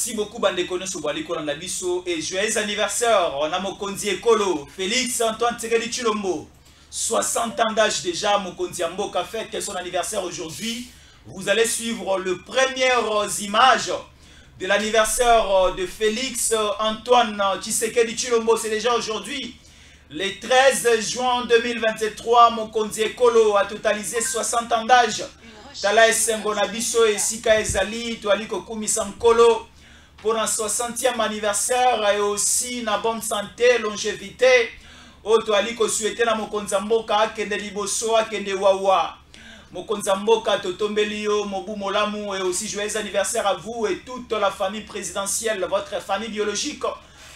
Merci beaucoup Bandeko Sobaliko Landabiso et joyeux anniversaire. On a Mokonzi Ekolo, Félix Antoine Tshisekedi Tshilombo. 60 ans d'âge déjà, Mokonzi Mboka fête son anniversaire aujourd'hui. Vous allez suivre les premières images de l'anniversaire de Félix Antoine Tshisekedi Tshilombo. C'est déjà aujourd'hui. Le 13 juin 2023, Mokonzi Ekolo a totalisé 60 ans d'âge. Tala esengo na biso esika ezali toaliko kumisa nkolo pour un 60e anniversaire et aussi na bonne santé, longévité. O toaliko souhaiter na mokonzi mboka akende liboso akende wawa. Mokonzi mboka totombeli yo mobu molamu et aussi joyeux anniversaire à vous et toute la famille présidentielle, votre famille biologique.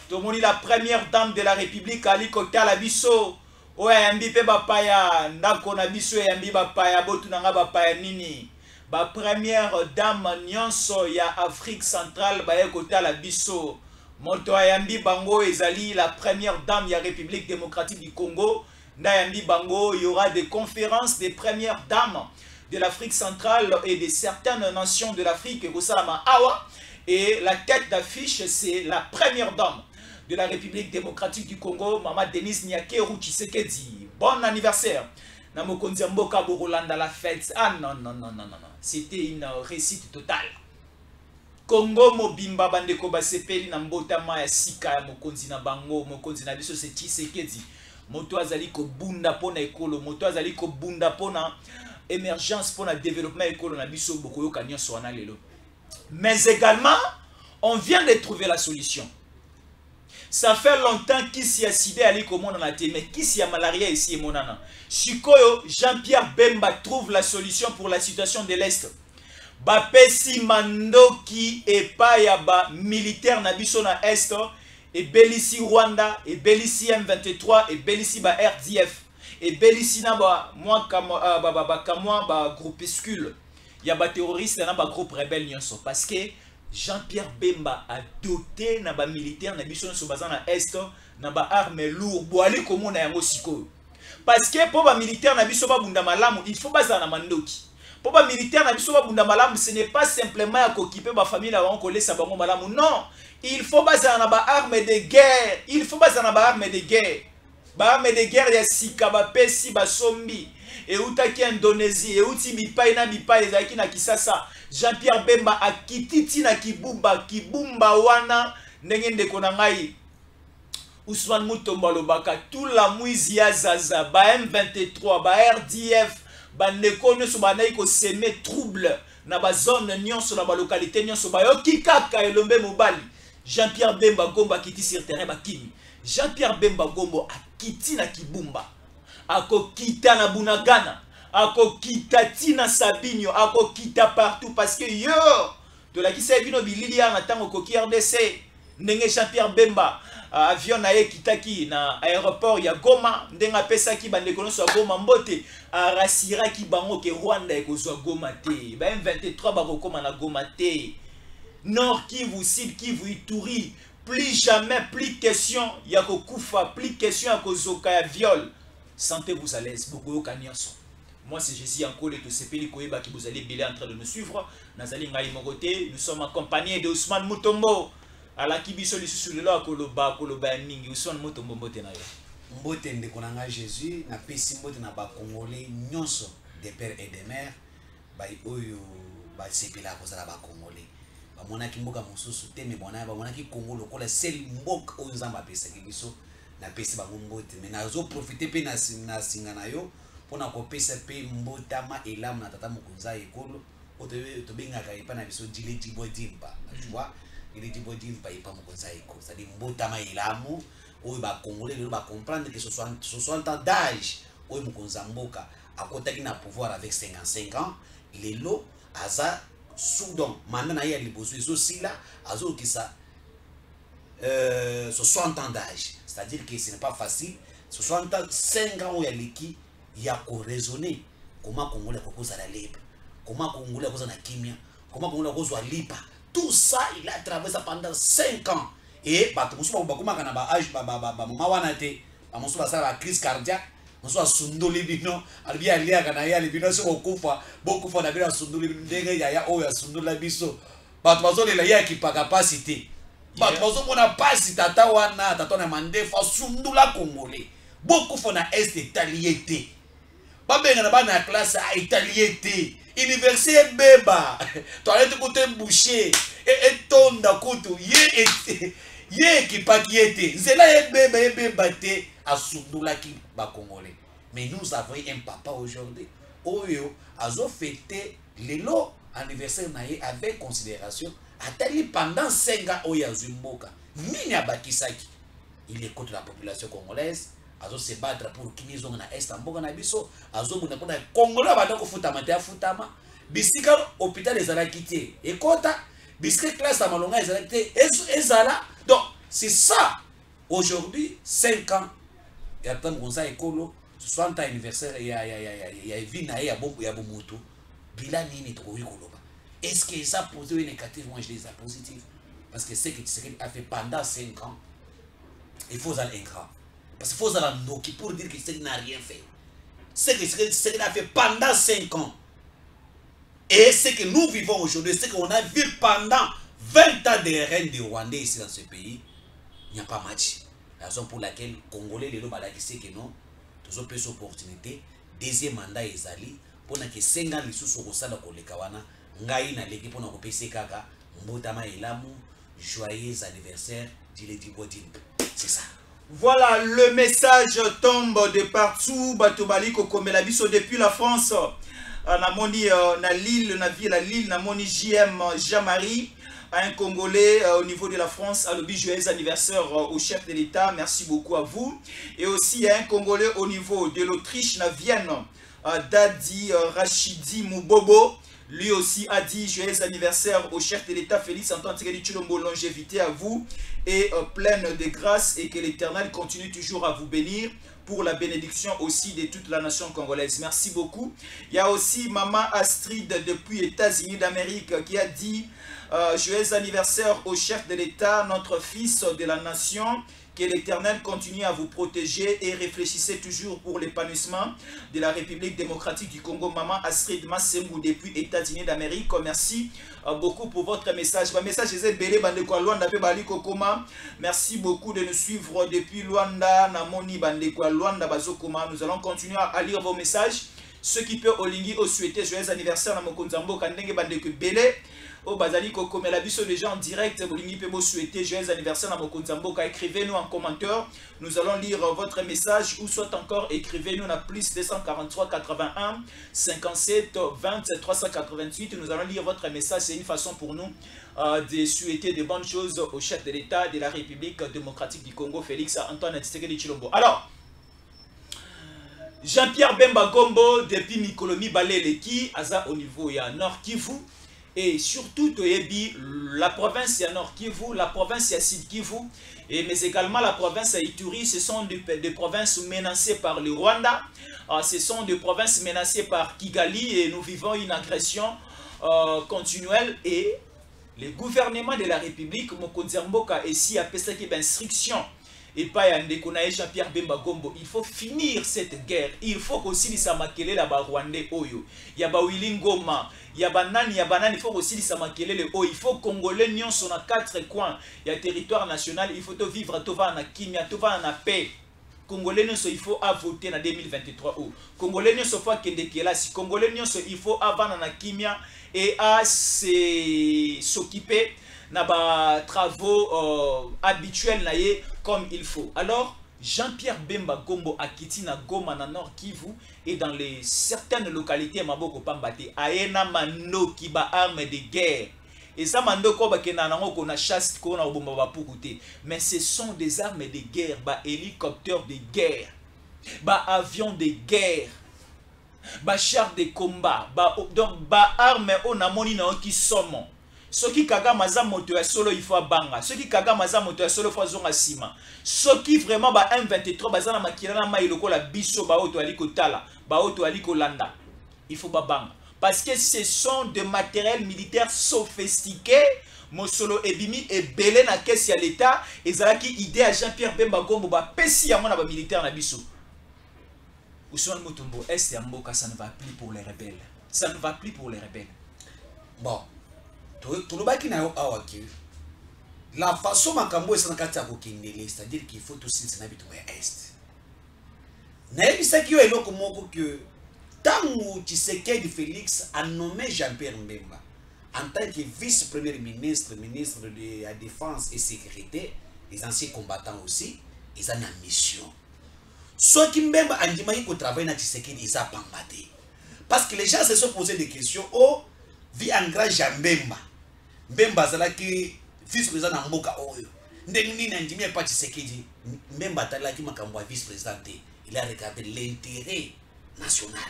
Tomoni la première dame de la République aliko tala biso. Ouais, yambi pe bapaya, ndako na biso yambi bapaya, botu nanga bapaya nini. Ba première dame nyonso ya Afrique centrale ba ekota la biso. Moto yambi bango ezali la première dame ya République démocratique du Congo. Nda yambi bango, il y aura des conférences des premières dames de l'Afrique centrale et de certaines nations de l'Afrique Awa. Et la tête d'affiche c'est la première dame de la République démocratique du Congo, Maman Denise Nyakeru Tshisekedi. Bon anniversaire. Na Mokonzi Mboka Borolanda la fête. Ah non, non, non, non, non, non. C'était une réussite totale. Congo Mobimba Bandeko Basepeli na mbotama ya sika ya Mokonzi na bango. Mokonzi na biso c'est Tshisekedi. Moto azali ko bunda pona ekolo. Moto azali ko bunda pona émergence pona développement ekolo na biso bokoyo kanyo soana lelo. Mais également, on vient de trouver la solution. Ça fait longtemps qu'il s'y a sidé à l'Ikomon dans la télé, mais qui s'y a malaria ici et monana. Chikoyo, Jean-Pierre Bemba trouve la solution pour la situation de l'Est. Bapesi Mandoki et Payaba, militaire Nabiso na Est, et Belissi Rwanda, et Belissi M23, et Belissi ba RDF, et Belissi Naba, moi, ba groupuscule. Il y a des terroristes, il y a des groupes rebelles, parce que Jean-Pierre Bemba a doté na ba militaire na biso so bazana est na ba armes lourdes boali komo na yango siko parce que pour ba militaire na biso ba bunda malamu il faut bazana mandoki pour ba militaire na biso ba bunda malamu ce n'est pas simplement à occuper ba famille la ko lesa bango malamu non il faut bazana ba armes de guerre il faut bazana ba armes de guerre ya sika ba pesi ba sombi et utaki Indonésie et uti bipai na bipai ezaki na Kisasa. Jean-Pierre Bemba a kititi na kibumba wana ndenge ndeko na ngai Ousmane Mutomba lobaka tout la mwizi ya zaza ba M23 ba RDF ba ndeko nyonso banai ko semer trouble na ba zone nyonso na ba localité nyonso ba yoki kaka elombe mobali. Jean-Pierre Bemba Gombo kiti sur terrain ba kimi. Jean-Pierre Bemba Gombo a kiti na kibumba ako kita na Bunagana. Ako kita tina Sabinho, ako kita partout parce que yo de la kisa bino bililia na tango koki RDC ndenge Jean-Pierre Bemba avion na ye kitaki na aéroport ya Goma ndenga pesa ki bande konoso Goma mbote arasira ki bango ke Rwanda ekozwa Goma te ba M23 ba kokoma na Goma te Nord Kivu Sud Kivu Ituri plus jamais plus question ya kokufa plus question ya kozoka ya viol sentez-vous à l'aise beaucoup kanyanso. Moi c'est Jésus encore et tout ce pays qui vous allez bien en train de nous suivre. Nazali ngai mogote, nous sommes accompagnés de Ousmane Mutombo. À la kibiso li susu le la koloba mingi Ousmane Mutombo mbote na yo. Mbote ndeko na Jésus na pesi mbote na ba Congolais nyonso des pères et des mères ba oyo ba sepela ko za ba Congolais. Ba monaki mboka mosusu te me bona ba monaki Congo lokola sel mboka oyo nzamba pesa kibiso na pesi ba mbote mais nazo profiter pe na singa na yo. Pona kopesa pe mbotama elamu na tata mokonza ekolo to bengaka epa na biso dile dibo dimba tu vois il dit dibo dimba epa mokonza ekolo ça dit mbotama elamu oyo ba congolais le ba comprendre que 60 ans d'âge oyo mokonza mboka akotaki na pouvoir avec 55 ans il est là aza soudan manda na ya liboso ezo sila azo kisa 60 ans d'âge c'est-à-dire que ce n'est pas facile 65 ans où il y a l'équipe il y a qu'on raisonner comment Congolais cause à la libre, comment Congolais cause à la kimia, comment Congolais cause à lipa. Tout ça il a traversé pendant 5 ans et bah tout ça comment kana ba âge ba mama wana te ba mosu ba sala crise cardiaque mosu asundoli bino alibia lia kana ya libino so kufa beaucoup fois na bino asundoli ndenge ya oyo asundola biso bato bazolela ye akipaka pasi te bato bazomona pasi tata wana tata na mandefa asundula congolais bokufa na este etali ye te babenga na bana ya classe etali ye te université ebeba toalete kutu ebouche etonda kutu ye ekipaki ye te nzela ebeba te asundulaki bacongolais. Mais nous avons un papa aujourd'hui oyo azo fêté lelo anniversaire naye avec considération atali pendant 5 ans oyo azimboka nini abakisaki. Il écoute la population congolaise azo se battre pour qu'ils ont na est mboka na biso azo mona pona congolais banda ko futama te afutama bisika hôpital ezalaki te ekota bisika classe ya malonga ezalaki te ezala. Donc c'est ça aujourd'hui 5 ans ya tam gonza ekolo 60 anniversaire ya evina ya bombo ya bomoto bila nini tokoki koloba. Est-ce que ça positif ou négatif? Moi je les ai positif parce que ce que Tshisekedi a fait pendant 5 ans il faut aller ingrat parce qu'il faut aller noki pour dire que Tshisekedi n'a rien fait. Ce que Tshisekedi a fait pendant 5 ans et ce que nous vivons aujourd'hui, ce qu'on a vu pendant 20 ans de règne de Rwandais ici dans ce pays, il n'y a pas match. La raison pour laquelle les Congolais les balaki c'est que non tous ont plus opportunité deuxième mandat ezali pour que 5 ans les sous au sala koleka wana ngai na leki pour na kopesa kaka mbotama elamu joyeux anniversaire diledi bodin. C'est ça. Voilà, le message tombe de partout. Batobali kokomela biso depuis la France. Namoni na Lille, na ville à Lille, namoni JM Jean-Marie, un Congolais au niveau de la France, à l'objet joyeux anniversaire au chef de l'État. Merci beaucoup à vous. Et aussi un Congolais au niveau de l'Autriche, na Vienne, Dadi Rachidi Moubobo. Lui aussi a dit joyeux anniversaire au chef de l'État Félix Antoine Tshisekedi Tshilombo, longévité à vous et pleine de grâce et que l'Éternel continue toujours à vous bénir pour la bénédiction aussi de toute la nation congolaise. Merci beaucoup. Il y a aussi Maman Astrid depuis États-Unis d'Amérique qui a dit joyeux anniversaire au chef de l'État, notre fils de la nation. Que l'Éternel continue à vous protéger et réfléchissez toujours pour l'épanouissement de la République démocratique du Congo. Maman Astrid Massembou depuis États-Unis d'Amérique. Merci beaucoup pour votre message. Mon message est belé bandeko Luanda pe bali kokoma. Merci beaucoup de nous suivre depuis Luanda, Namoni bandeko Luanda bazokoma. Nous allons continuer à lire vos messages. Ceux qui peuvent olingi au souhaiter joyeux anniversaire na mokonzambo kandenge bandeko belé. Au Bazali Koko, mais la biso déjà en direct, vous pouvez souhaiter joyeux anniversaire à Mokonzambo. Écrivez-nous en commentaire, nous allons lire votre message ou soit encore écrivez-nous à plus 243 81 57 20 388. Nous allons lire votre message, c'est une façon pour nous de souhaiter de bonnes choses au chef de l'État de la République démocratique du Congo, Félix Antoine Tshisekedi Tshilombo. Alors, Jean-Pierre Bemba Gombo depuis Mikolomi Baleleki, Aza au niveau ya Nord Kivu. Et surtout, la province à Nord Kivu, la province à Sud Kivu, mais également la province à Ituri, ce sont des provinces menacées par le Rwanda, ce sont des provinces menacées par Kigali et nous vivons une agression continuelle et le gouvernement de la République, Mokonzi Mboka, ici a fait une instruction. Et pas Jean-Pierre Bemba Gombo, il faut finir cette guerre. Il faut aussi les samakele la Rwandais oyo. Yaba Willingoma, yaba nani, il faut aussi les samakele le oyo. Il faut Congolais nyon son à 4 coins. Il y a territoire national, il faut vivre tova na kimia, tova na paix. Congolais nyon il faut voter en 2023 ou. Congolais nyon faut kende kelasi. Congolais nyon il faut avant na kimia et à s'occuper na ba travaux habituels naie comme il faut. Alors Jean-Pierre Bemba Gombo a quitté na Goma na Nord Kivu et dans les certaines localités Maboko Pambate aena mando ki ba armes de guerre. Et ça mando ko ba kenanango ko na chasse ko na bomba ba pukuté. Mais ce sont des armes de guerre, ba hélicoptères de guerre, ba avions de guerre, ba chars de combat, donc ba armes on a moni na ki somo. Ceux qui kaga maza moto ya solo il faut banga. Ceux qui kaga maza moto ya solo faut zonga sima. Ceux qui vraiment ba M23 bazana makira na mai lokola biso ba auto aliko tala, ba auto aliko landa. Il faut ba banga parce que ce sont des matériels militaires sophistiqués. Mosolo ebimi et belé na caisse ya l'état ezalaki idée à Jean-Pierre Bemba Gombo ba pesi ya mona ba militaire na biso. Ousmane Mutombo est ya mboka, ça ne va plus pour les rebelles. Ça ne va plus pour les rebelles. Bon. tolobaki na yo awa ke la façon makambo esana kati ya kokendele, c'est-à-dire qu'il faut tosilisa na bitumba ya este. Nayebisaki yo eloko moko ke ntango Tshisekedi Félix a nommé Jean-Pierre Mbemba en tant que vice-premier ministre, ministre de la Défense et Sécurité, les anciens combattants aussi, ils ont une mission. Ceux qui Mbemba andimaki ko travailler na Tshisekedi, ils ont pambaté. Parce que les gens se sont posé des questions. Oh, vi en grand Jean Mbemba. Mbemba zalaki vice-président na mboka oyo. Ndenge nini andimi pa Tshisekedi, Mbemba talaki makambo ya vice-président. Il a regardé l'intérêt national.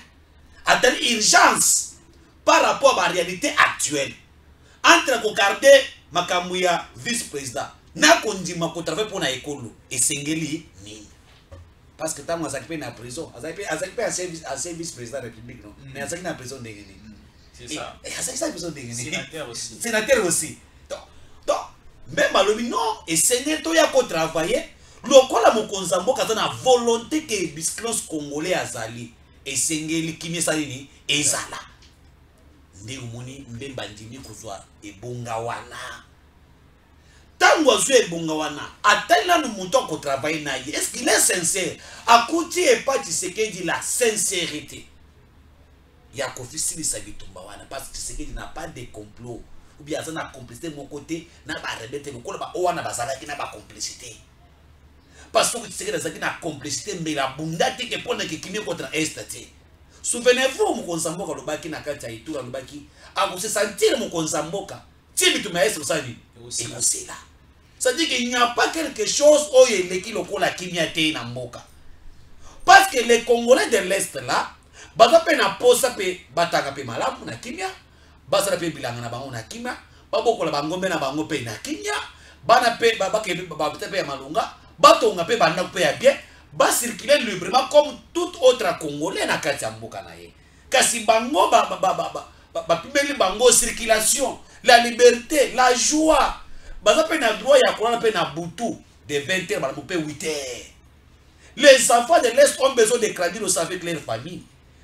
À une urgence par rapport à la réalité actuelle. Entre regarder makambo ya vice-président, na kondima ko travailler pour na ekolo et sengeli nini. Parce que tant azaki na prison, azaki à vice-président de la République non. Mais azaki na prison ndenge nini. C'est ça. Et azaki na prison ndenge nini. Sénateur aussi. Sénateur aussi. Donc même alobi non et sénateur ya ko travailler lokola mokonza mboka za na volonté que bisclos congolais azali et sengeli kimie salini ezala. Nde umoni Mbemba ndimi kozwa ebonga wana. Tango azwe ebonga wana, atala no monto ko travailler na ye. Est-ce qu'il est sincère? Akuti et pas Tshisekedi la sincérité. Ya kofisili sa bitumba wana parce que Tshisekedi n'a pas de complot ou bien ça na complicité de mon côté na ba rebete ko ba wana bazala ki na ba complicité. Parce que Tshisekedi azaki na complicité mais la bundati ke pona ke kimie contre estate. Souvenez-vous mokonza mboka lobaki na kati ya Ituri lobaki akose sentir mokonza mboka ti bitu maestro sani et là ça dit qu'il n'y a pas quelque chose oye leki lokola kimia te na mboka parce que les Congolais de l'Est là baza pe na posa pe bataka pe malamu na kimia basala pe bilanga na bango na kimia babokola bangombe na bango pe na kimia bana pe babake pe ya malunga batonga pe banda pe ya bien ba circuler librement comme tout autre Congolais na kati ya mboka na ye. Kasi bango pimeli bango circulation, la liberté, la joie. Baza pe na droit ya kolala pe na butu de 20h ba pe 8h. Les enfants de l'Est ont besoin de grandir aussi avec leur famille.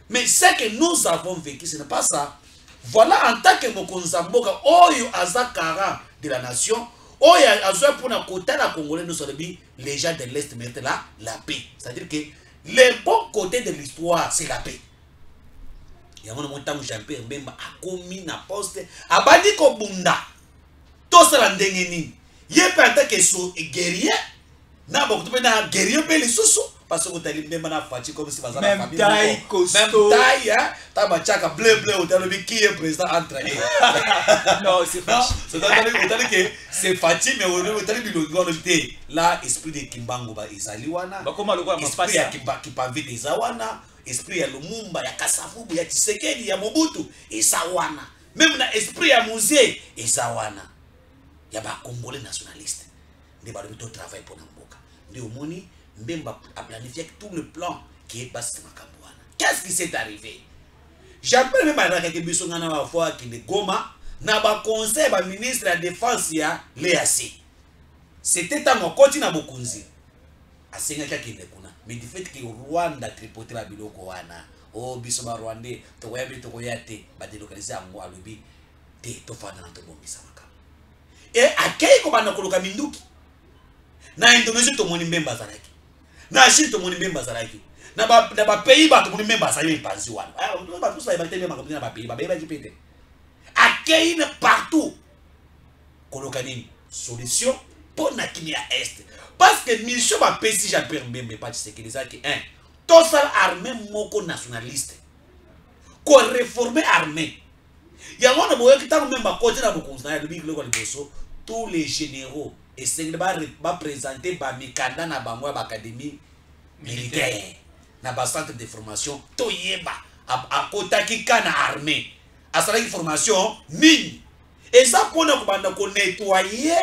Mais ce que nous avons vécu, ce n'est pas ça. Voilà en tant que mokonza mboka oyo azakara de la nation. Oh, il y a pour la côté la Congolais, nous sommes les gens de l'Est mettent là la paix. C'est-à-dire que les bons côtés de l'histoire, c'est la paix. Il y a un moment où Jean-Pierre Mbemba a commis na poste, a bandi ko bunda. Tout ça la ndengeni. Il est pas que so guerrier. Na beaucoup de na guerrier pe les sous parce que tu as Mbemba na fati comme si bazala même famille. Taille, Même taille, hein. Ta bachaka bleu bleu au talo qui est président entre eux. Non, c'est pas. C'est-à-dire que c'est Fati mais on tali bilongo te là esprit de Kimbango ba ezali wana. Ba koma lokwa esprit ya Kipavi eza wana, esprit ya Lumumba ya Kasavubu ya Tshisekedi ya Mobutu eza wana. Même na esprit ya Musée eza wana. Ya ba Congolais nationaliste. Ndi ba to travail pour na mboka. Ndi omoni Mbemba a planifié tout le plan qui est passé dans Kabouana. Qu'est-ce qui s'est arrivé? J'appelle même à la Kébissongana ma foi qui est Goma, n'a pas conseil ba ministre de la Défense ya l'EAC. C'était à mon côté na Bokunzi. A Sengaka qui est kuna. Mais du fait que Rwanda tripoté la biloko wana, oh bisoma Rwandais, to wayabe to koyate, ba délocaliser à moi lobi, te to fana na to bombisa makam. Et akei ko bana koloka minduki. Na Indonésie to moni Mbemba zalaki. Na Chine to moni Mbemba zalaki. Na ba pays ba to moni Mbemba zalaki panzi wana. Ah, ba tous la ba teme makambo na ba pays ba ba jipete. Akei partout. Koloka nini? Solution pour na kimia est. Parce que mission ba pesi Jean-Pierre Mbemba pas Tshisekedi zaki un. Tosal armée moko nationaliste. Ko réformer armée. Ya wana boye kitango Mbemba côté na bokonza ya bibi loko liboso tous les généraux et c'est va présenter ba mikanda na bango ba académie militaire na ba centre de formation to yeba a kotaki kana armée a sala formation nini et ça pour na kubanda ko nettoyer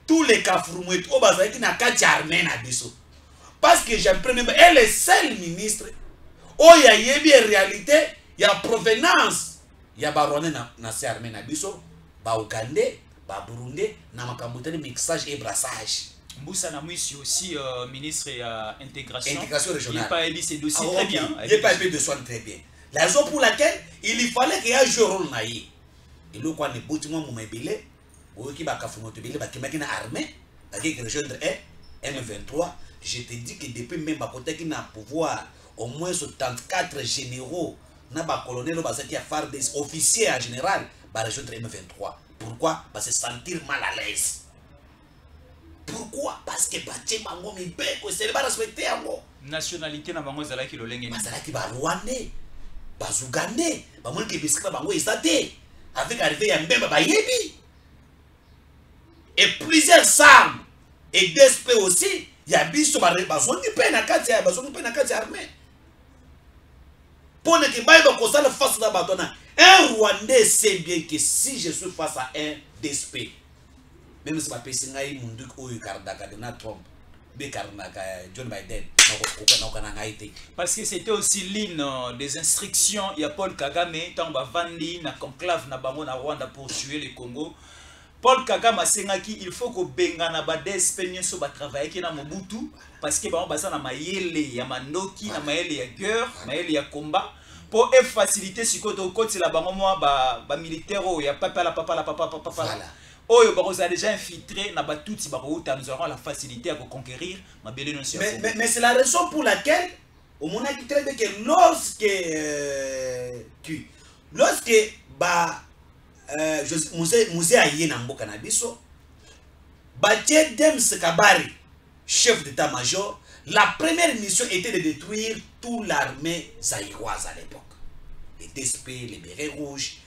tous les kafurumwetu o bazaki na kati armée na biso parce que Jean-Pierre Mbemba est le seul ministre o ya yebi réalité ya provenance ya ba Rwanda na se armée na biso ba Ougandais ba Burundi na makambutani mixage et brassage. Mboussa Namouissi aussi ministre et intégration régionale. Il n'a pas aidé ces dossiers très bien. Il n'a pas aidé de soins très bien. La raison pour laquelle il fallait qu'il y ait un jeu rôle naïe. et le quoi ne bouti moi mon mébile ou qui va kafumoto bile ba qui na armée qui rejoindre M23. Je te dis que depuis même ba côté qui n'a pouvoir au moins 74 généraux na ba colonel ba qui a faire des officiers en général ba rejoindre M23. Pourquoi? Parce se sentir mal à l'aise. Pourquoi? Parce que batie bango mi beko c'est pas respecter yango. Nationalité na bango zala ki lolenge. Bazala ki ba Rwandais, ba Ougandais, ba mon ki biskra bango ezate. Avec arrivé ya mbemba ba yebi. Et plusieurs armes et DSP aussi, il y a biso ba bazoni pe na kati armée. Pour ne que ba ba kosala face na batona. Un Rwandais sait bien que si je suis face à un DSP, même si ma personne a eu mon duc ou Kardaka de Trump, John Biden, parce que c'était aussi l'une des instructions. Il y a Paul Kagame, tant Bavandi, na conclave na bango na Rwanda pour tuer le Congo. Paul Kagame a dit qu'il faut que Benga na ba DSP nyoso ba travailler ki na Mobutu parce que ba baza na mayele ya mandoki na mayele ya guerre, mayele ya combat. Pour faciliter ce côté la bango moi ba militaire il y a papa. Voilà. Oh, vous avez déjà infiltré, nous aurons la facilité à conquérir. Mais c'est la raison pour laquelle, au moment où très bien que lorsque Musée Aye Nambo Canabiso, Batie Dems Kabari, chef d'état-major, la première mission était de détruire toute l'armée zaïroise à l'époque. Les DSP, les bérets rouges,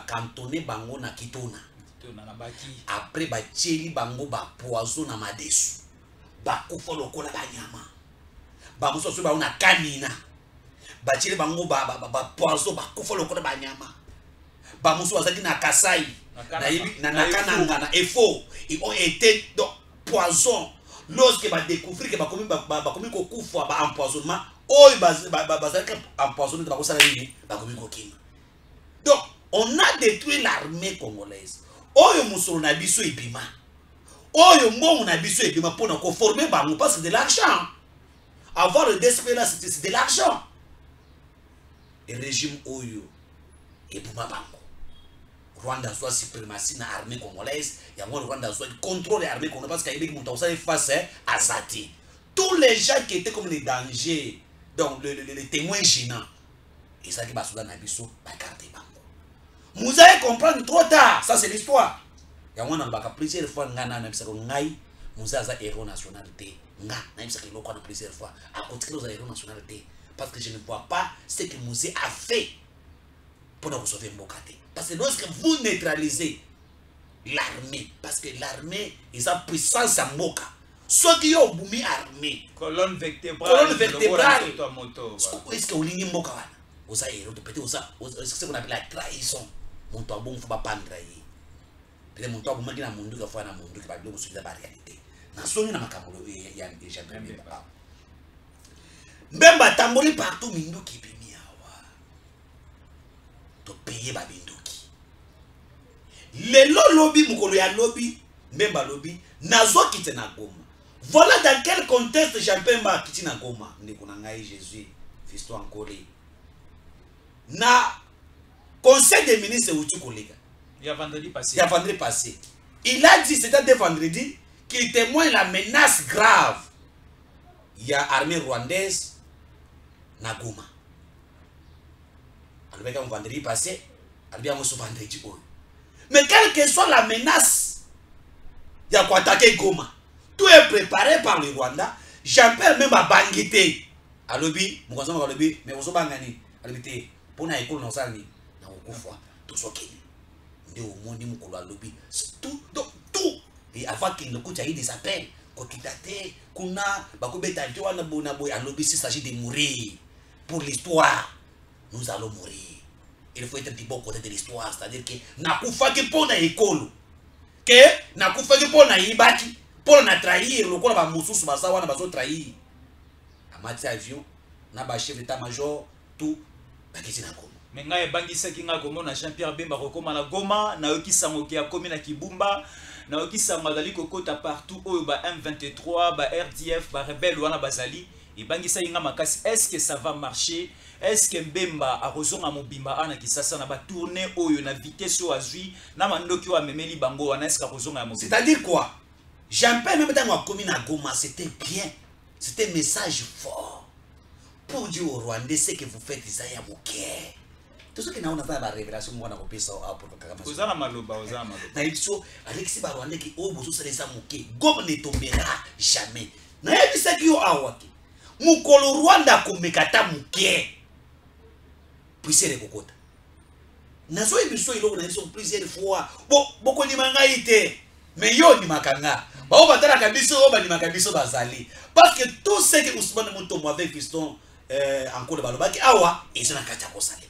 cantonné Bango na Kitona. Après Bacheli Bango ba poison na madesu. Ba kufa lokola ba nyama. Ba muso so ba una kanina. Bacheli Bango ba poison ba kufa lokola ba nyama. Ba muso azaki na Kasai. Na Kananga na Efo. Ils ont été donc poison. Lorsque ba découvrir que ba komi ko kufa ba empoisonnement, oh ba empoisonné ba ko sala nini ba komi ko kima. Donc on a détruit l'armée congolaise. Oyo musoro na biso ebima. Oyo mbongo na biso ebima pour nous former bango parce que c'est de l'argent. Avoir le DSP là c'est de l'argent. Le régime oyo ebima bango. Rwanda soit suprématie na armée congolaise, il y a moi Rwanda soit contrôle l'armée congolaise parce qu'il y a des gens face à Zati. Tous les gens qui étaient comme les dangers, donc les témoins gênants, ils ont dit que Soudan na biso ba garder bango. Vous allez comprendre trop tard, ça c'est l'histoire. Il y a plusieurs fois nga na bisako ngai muza za héros nationalité nga na bisako loko na plusieurs fois à côté de héros nationalité parce que je ne vois pas ce que Mouzé a fait pour nous sauver Mbokate. Parce que lorsque vous neutralisez l'armée, parce que l'armée est en puissance à Mboka, ceux qui ont boumi armée, colonne vertébrale, est-ce que vous lignez Mboka wana? Vous avez héros de péter, c'est ce qu'on appelle la trahison. Mon toit bon, faut pas prendre trahir. Peut-être mon toit bon, qui n'a mon dieu, qui a mon dieu, qui va bien vous suivre la réalité. Dans son nom, il y a déjà Mbemba. Mbemba tamboli partout, Minduki bimi awa. To payer ba Minduki. Lelo lobby, mukolo ya lobby, Mbemba lobby, nazo kite na Goma. Voilà dans quel contexte Jean-Pemba kiti na Goma. Ndeko na ngai Jésus, fisto ankole. Na conseil des ministres Outu Kolega. Il y a vendredi passé. Il y a vendredi passé. Il a dit, c'était vendredi, qu'il témoigne la menace grave. Il y a armée rwandaise na Goma. Alors, vendredi passé, il y a vendredi. Mais quelle que soit la menace, il y a quoi attaquer Goma. Tout est préparé par le Rwanda. Jean-Pierre même a banguité. À l'obbi, mais vous avez bangani. Pour na école non ça ni na okufa tout ce qui ndio monde mukolo alobi tout et avant qu'il ne coûte des appels ko kitate kuna bakobeta ndio na bona boy alobi s'il s'agit de mourir pour l'histoire nous allons mourir. Il faut être du bon côté de l'histoire, c'est-à-dire que nakufa ki pona école que nakufa ki pona ibaki pour na trahir lokola ba mususu basawa na bazo trahir amati avion na ba chef d'état-major tout. Mais nga ebangisa ki nga komona Jean-Pierre Bemba kokoma na Goma na yoki sangoki ya komi na Kibumba na yoki sango dali kokota partout oyo ba M23 ba RDF ba rebelle wana bazali ebangisa inga makasi. Est-ce que ça va marcher? Est-ce que Mbemba a raison à Mobimba ana Kisasa na ba tourner oyo na vitesse o azui na mandoki wa memeli bango wana est-ce que raison à Mobimba? C'est-à-dire quoi? Jean-Pierre même dans ma commune à Goma, c'était bien. C'était un message fort pour dire aux Rwandais ce que vous faites Isaiah Mouké. Tout ce qui n'a pas la révélation moi na kopesa pour Kagame. Ozana maloba. Na iso Alexis Barwandais qui au bozo ça les Mouké. Goma ne tombera jamais. Na yebisa ki yo awaki. Mukolo Rwanda komekata Mouké. Puisse les kokota. Nazo ebiso ilo na iso plusieurs fois. Boko ni mangaite. Mais yo ni makanga. Ba batala kabiso ba ni makabiso bazali. Parce que tout ce que Ousmane Mutombo avec Fiston encore le balobaki awa et ça na kata ko sale.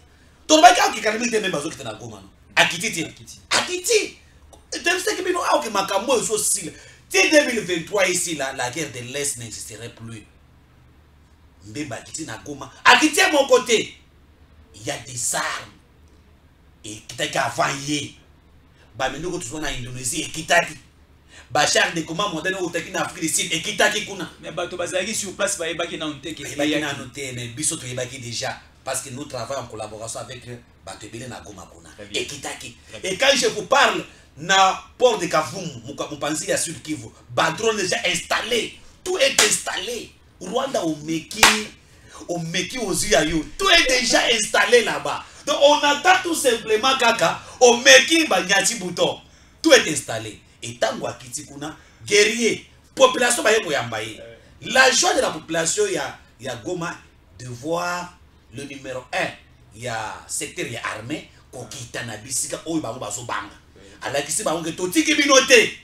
To ba ka ki kalimi te memba zo kitana Goma no. Akititi. Dem ce que bino awa ke makambo so style. Dès 2023 ici la guerre de l'Est n'existerait plus. Mbemba akiti na Goma. Akiti à mon côté. Il y a des armes. Et kitaki avant yé. Ba mendo ko tuzona Indonésie et kitaki. Ba char de comment moderne au taki na Afrique du Sud et kitaki kuna. Mais bato bazaki sur place ba yebaki na onteke. Ba yebaki na noté mais biso to yebaki déjà parce que nous travaillons en collaboration avec bato ebele na Goma kuna. Et kitaki. Et quand je vous parle na port de Kavumu, Mupanzi ya Sud Kivu, ba drone déjà installé. Tout est installé. Rwanda au Meki aux yeux. Tout est déjà installé là-bas. Donc on attend tout simplement kaka au Meki Banyati Bouton. Tout est installé. Et tango akiti kuna guerrier population ba yeko yambaye. La joie de la population ya Goma de voir le numéro 1 ya secteur ya armée ko kita na bisika oyo bango baso banga. Alakisi bango ke totiki binote.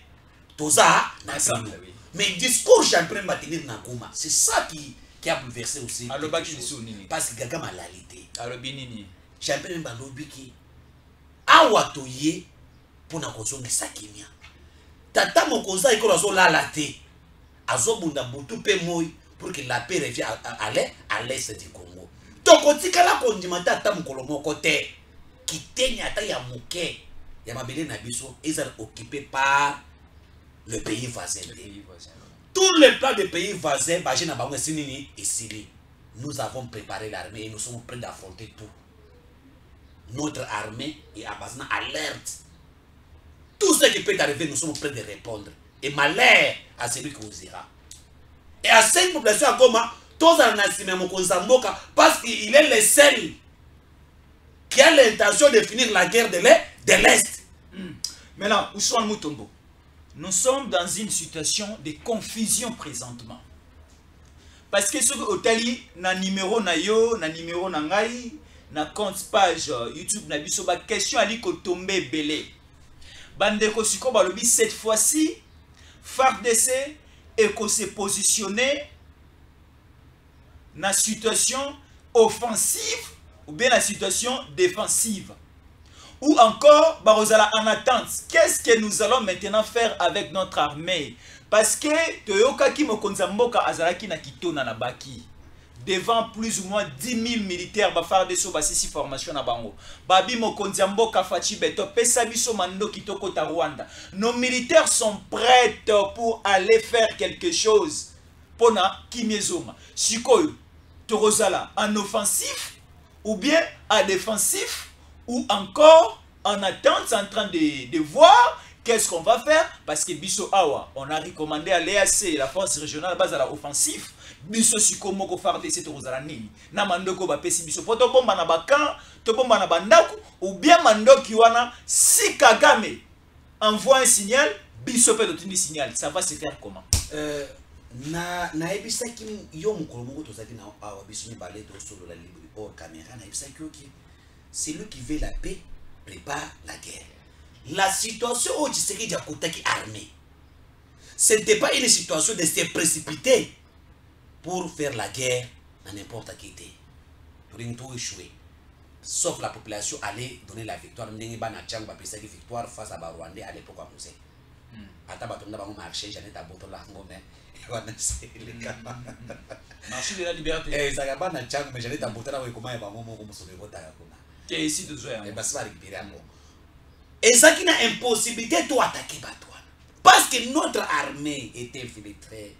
Toza na samba. Mais discours Jean-Pierre Matenir na Goma, c'est ça qui a bouleversé aussi. Parce que Gaga malalité. Alors binini. Jean-Pierre Mbalobi awatoye pour na kozongi sakimia. Tata mokoza ikola zo la laté. Azobunda butu pe moy pour que la paix revienne à l'est du Congo. Donc otikala kondimata tata mokolo moko te. Kitenya ta ya moke ya mabele na biso ezal occupé par le pays voisin. Tous les plans des pays voisins, nous avons préparé l'armée et nous sommes prêts d'affronter tout. Notre armée est à base d'alerte. Tout ce qui peut arriver, nous sommes prêts de répondre. Et malheur à celui qui osera. Et à cette population à Goma, tous parce qu'il est le seul qui a l'intention de finir la guerre de l'Est. Maintenant, Ousmane Mutombo. Nous sommes dans une situation de confusion présentement. Parce que ce que Otali, na numéro na yo, na numéro na ngai, na compte page YouTube na biso ba question ali ko tomber belé. Bandeko siko balobi cette fois-ci, FARDC et ko se positionner na situation offensive ou bien la situation défensive. Ou encore, Barozala en attente. Qu'est-ce que nous allons maintenant faire avec notre armée? Parce que Toyoka ki mokonzamboka azalaki na kitona na baki. Devant plus ou moins 10 000 militaires, bafar de so basisi formation na bango. Babi mokonzamboka fachi beto pesa biso mando kitoko ta Rwanda. Nos militaires sont prêts pour aller faire quelque chose. Pona kimiezoma. Sikoyo, Torozala en offensif ou bien en défensif? Ou encore en attente, en train de voir qu'est-ce qu'on va faire. Parce que Bisso Awa, on a recommandé à l'EAC, la force régionale base à la offensive. Bisso Sikomo ko faire des Torozalani. Na mandoko ba pesi biso. Poto bomba na bakan, to bomba na bandaku, ou bien mandoki wana, si Kagame envoie un signal, Bisso peut donner un signal. Ça va se faire comment? Na ebisa ki yo mukolo moko tozaki na awa biso ni balé to solo la libre hors caméra na ebisa ki c'est lui qui veut la paix, prépare la guerre. La situation où tu sais qu'il y a armée, ce n'était pas une situation de se précipiter pour faire la guerre à n'importe qui. Pour une tout échouer. Sauf la population allait donner la victoire. Victoire face à Rwandais à l'époque à Moussé. Marché, j'en ai à marché de la liberté. Mais j'en ai à qui est ici de Zoé. Et ça qui n'a impossibilité de attaquer Batouane. Parce que notre armée est infiltrée.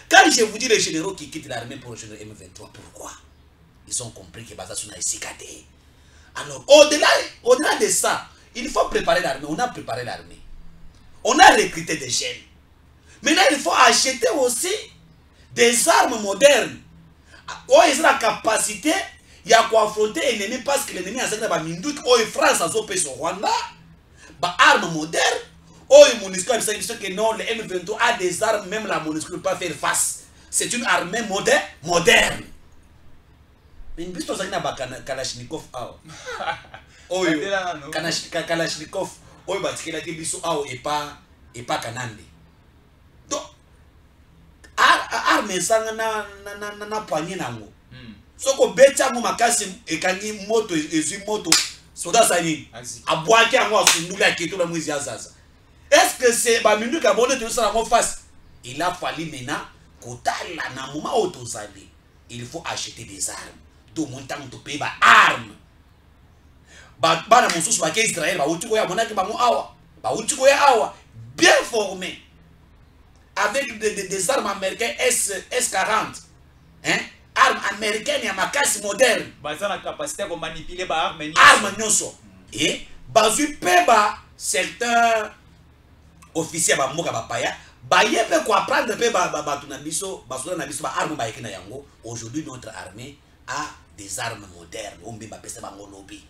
Quand je vous dis les généraux qui quittent l'armée pour rejoindre M23, pourquoi? Ils ont compris que Baza Souna est cicadé. Alors, au-delà de ça, il faut préparer l'armée. On a préparé l'armée. On a recruté des jeunes. Maintenant, il faut acheter aussi des armes modernes. Oh, ils ont la capacité, il y a quoi affronter l'ennemi parce que l'ennemi a cette mindoute. Oh, France a zopé sur Rwanda. Bah, armes modernes. Oh, le MONUSCO a dit que non, le M23 a des armes, même la MONUSCO ne peut pas faire face. C'est une armée moderne. Mais une bise Kalachnikov. Oh, Kalachnikov. Oh, il y a des biso et pas Kanande. Donc, arme ça na poigné nango. Soko becha ngo makasi ekangi moto ezui moto soda sani abwaki yango asundula keto la mwizi azaza. Est-ce que c'est ba mindu ka bonne tout ça en face? Il a fallu maintenant kotala na moment autozali. Il faut acheter des armes. Do montant to payer ba armes. Ba na mususu ba ke Israël ba utiko ya monaki ba mo awa. Ba utiko ya awa bien formés. Avec des armes américaines S40. Hein? Armes américaines et makasi moderne. Baza la capacité de manipuler ba armes. Armes nyonso. Et bazu peba certains officiers ba moka ba paya ba yebe ko apprendre pe ba tunabiso ba sola na biso ba armes ba yekina yango. Aujourd'hui notre armée a des armes modernes. On ba pesa ba ngolobi.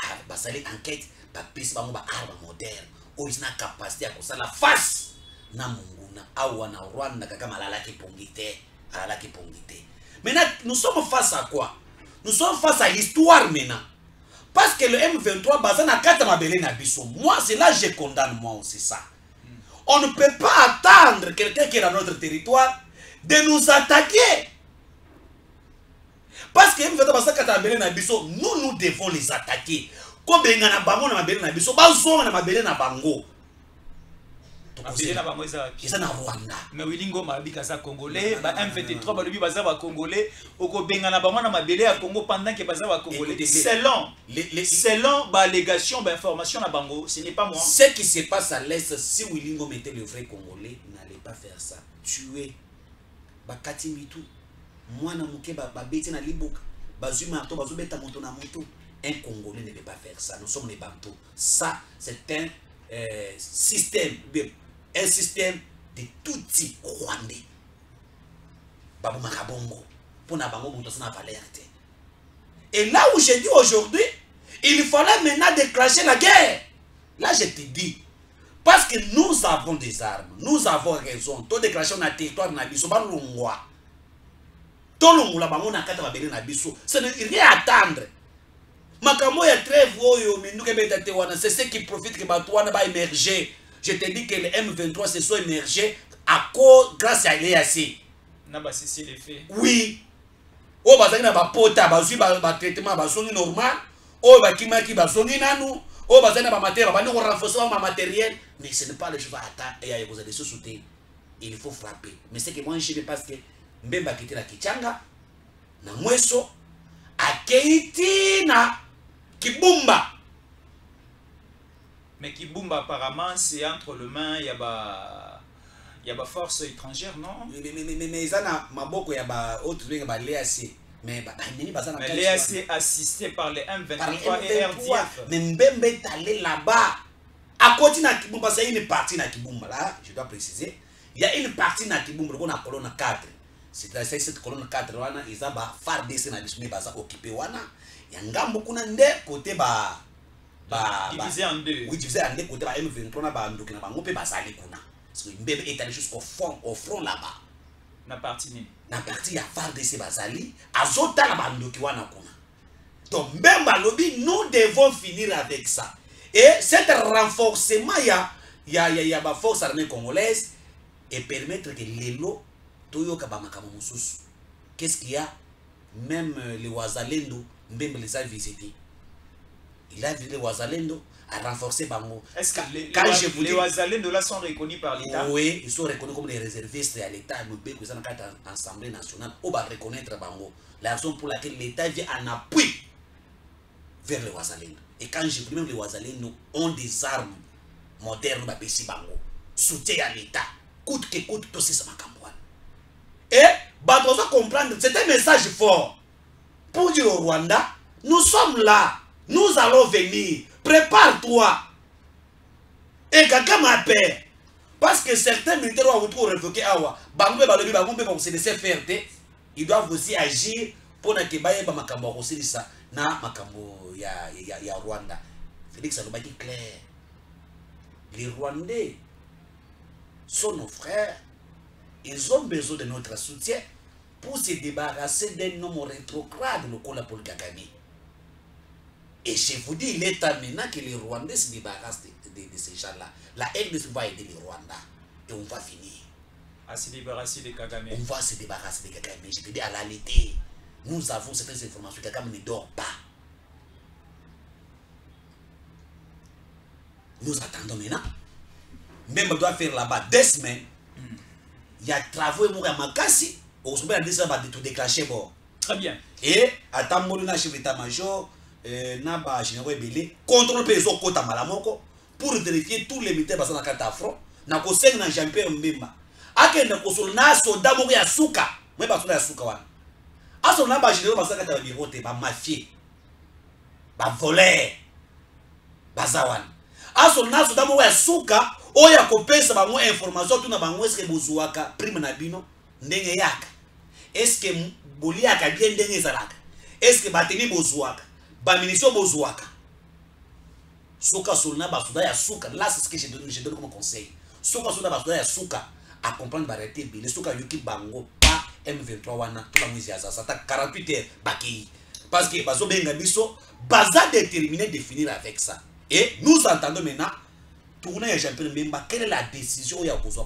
Ah ba sali enquête ba pesa ba ba armes modernes. O ils na capacité à ça la face na munguna awa na Rwanda kaka malala ki pongite. Maintenant, nous sommes face à quoi? Nous sommes face à l'histoire maintenant. Parce que le M23, Bazana Kata Mabele Nabiso, moi, c'est là que je condamne moi aussi ça. On ne peut pas attendre quelqu'un qui est dans notre territoire de nous attaquer. Parce que M23, Bazana Kata Mabele Nabiso, nous devons les attaquer. Comme Bengana Bango na Mabele Nabiso, Bazon na Mabele na Bango. Ils na Rwanda. Mais Wilingo Mabika za Congolais, ba M23 ba lobi baza ba Congolais, oko bengana ba mwana mabele ya Congo pendant que baza ba Congolais. Selon ba allégation ba information na bango, ce n'est pas moi. Ce qui se passe à l'est, si Wilingo mettait le vrai Congolais, n'allait pas faire ça. Tuer ba Katimitu, mwana muke ba beti na Liboka, bazu marto bazu beta moto na moto. Un Congolais ne peut pas faire ça. Nous sommes les Bantous. Ça, c'est un système de tout type rwandais. Babou Makabongo. Pour n'abango moutosana valerte. Et là où je dis aujourd'hui, il fallait maintenant déclencher la guerre. Là je te dis, parce que nous avons des armes, nous avons raison. Tout déclencher notre territoire na biso, ba longwa. Tout longwa bango na kata babele na biso. Ça ne rien attendre. Makamo ya trêve oyo minduke beta te wana, c'est ce qui profite que batouana ba émerger. Je te dis que le M23 se sont émergés à cause grâce à l'EAC. Na ba cessé les faits. Oui. O bazaki na ba pota bazui ba traitement ba songi normal. O ba kimaki ba songi nanu. O bazaki na ba matériel ba ni renforcer ba matériel, mais ce n'est pas le cheval attaque et ya cause de se soutenir. Il faut frapper. Mais c'est que moi je sais parce que Mbemba kiti la Kichanga na Mweso akeiti na Kibumba. Mais Kibumba apparemment c'est entre les mains, il y a ba force étrangère, non? Mais ça maboko ya ba autre truc ba l'EAC. Mais l'EAC assisté par les M23 et RDF. Mais Mbemba est allé là-bas. À côté na Kibumba, c'est une partie na Kibumba là, je dois préciser. Il y a une partie na Kibumba qu'on a colonne 4. C'est cette colonne 4 wana ils ont ba FARDC na bisumi baza occupé wana. Yangambo kuna nde côté divisé en deux. Oui, divisé en deux côté ba M23 na ba ndoki na bango pe basali kuna. Parce que Mbembe est allé jusqu'au front là-bas. Na partie ni. Na partie ya FARDC basali azota na ba ndoki wana kuna. Donc Mbemba lobi nous devons finir avec ça. Et cet renforcement ya ba force armée congolaise et permettre que l'élo toyoka ba makamo mususu. Qu'est-ce qu'il y a? Même les Wazalendo, Mbembe les a visités. Il a vu les Wazalendo à renforcer Bango. Est-ce que les Wazalendo là sont reconnus par l'État? Oui, ils sont reconnus comme des réservistes à l'État. Nous sommes dans l'Assemblée nationale. On va reconnaître Bango. La raison pour laquelle l'État vient en appui vers les Wazalendo. Et quand je dis même les Wazalendo ont des armes modernes, Bango, soutien à l'État. Coûte que coûte, tout c'est ça. Et bah doit comprendre, c'est un message fort pour dire au Rwanda, nous sommes là, nous allons venir, prépare-toi. Et quelqu'un m'appelle. Parce que certains militaires ont révoqué Awa. Ils doivent aussi agir pour que Baye Makambo aussi ça na Makambo ya Rwanda. Félix a dit clair. Les Rwandais sont nos frères. Ils ont besoin de notre soutien pour se débarrasser d'un homme rétrograde, le Kola Paul Kagame. Et je vous dis, il est temps maintenant que les Rwandais se débarrassent de ces gens-là. La RDC va aider les Rwandais et on va finir. À se débarrasser de Kagame. On va se débarrasser de Kagame. Je te dis, à la réalité, nous avons certaines informations. Kagame ne dort pas. Nous attendons maintenant. Même on doit faire là-bas 2 semaines. Il y a travaux et à Makassi. On se met à dire ça va tout déclencher. Très bien. Et à Tambolina, chef d'état-major, Naba Général Belé, contrôle les autres côtés Malamoko pour vérifier tous les militaires basés dans la carte afro. N'a qu'au sein de Jean-Pierre Mbemba. Aken n'a qu'au sol na soda mori à Souka. Moi, pas soda à Souka wan. A son Naba Général basé dans la carte afro, ba mafia, ba volé, bazawan. A son na soda mori à Souka. Oya kopesa bango information tuna bango est-ce que bozuaka prime na bino ndenge yaka est-ce que boliaka bien ndenge ezalaka est-ce que bateni bozuaka ba munition bozuaka soka solna basuda ya suka là c'est ce que je donne comme conseil soka solna basuda ya suka à comprendre barité bile soka yuki bango pas M23 wana tout la musique ça ça 48 heures baki parce que bazo benga biso baza déterminé de finir avec ça et nous entendons maintenant tourner Jean-Pierre Mbemba, quelle est la décision